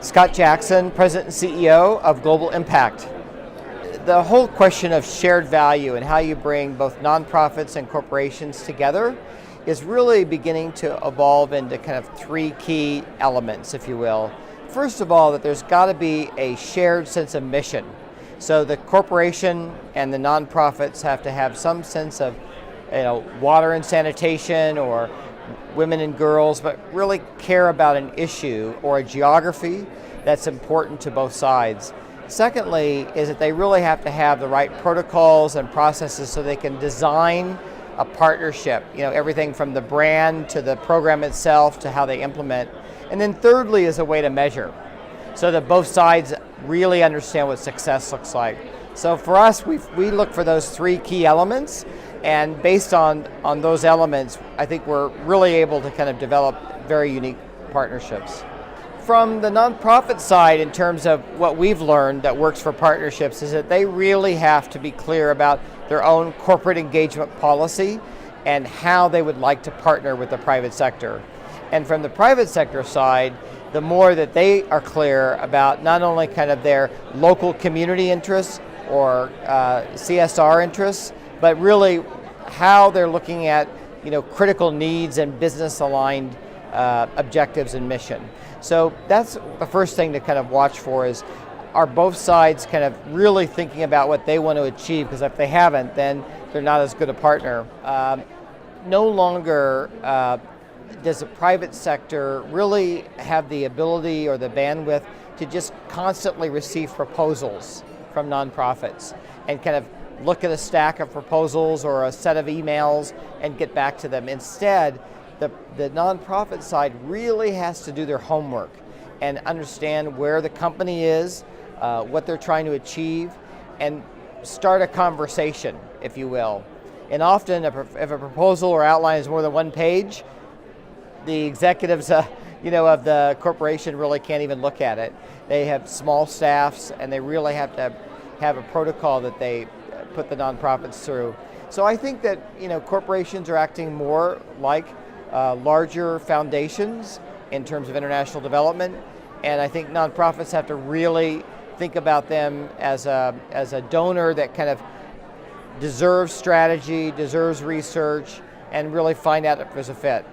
Scott Jackson, President and CEO of Global Impact. The whole question of shared value and how you bring both nonprofits and corporations together is really beginning to evolve into kind of three key elements, if you will. First of all, that there's got to be a shared sense of mission. So the corporation and the nonprofits have to have some sense of water and sanitation or women and girls, but really care about an issue or a geography that's important to both sides. Secondly, is that they really have to have the right protocols and processes so they can design a partnership, everything from the brand to the program itself to how they implement. And then thirdly is a way to measure so that both sides really understand what success looks like. So for us, we look for those three key elements, and based on those elements, I think we're really able to kind of develop very unique partnerships. From the nonprofit side, in terms of what we've learned that works for partnerships, is that they really have to be clear about their own corporate engagement policy and how they would like to partner with the private sector. And from the private sector side, the more that they are clear about not only kind of their local community interests or CSR interests, but really how they're looking at critical needs and business aligned objectives and mission. So that's the first thing to kind of watch for is, are both sides kind of really thinking about what they want to achieve? Because if they haven't, then they're not as good a partner. No longer does the private sector really have the ability or the bandwidth to just constantly receive proposals from nonprofits and kind of look at a stack of proposals or a set of emails and get back to them. Instead, the nonprofit side really has to do their homework and understand where the company is, what they're trying to achieve, and start a conversation, if you will. And often, if a proposal or outline is more than one page, the executives of the corporation really can't even look at it. They have small staffs, and they really have to have a protocol that they put the nonprofits through. So I think that corporations are acting more like larger foundations in terms of international development, and I think nonprofits have to really think about them as a donor that kind of deserves strategy, deserves research, and really find out if there's a fit.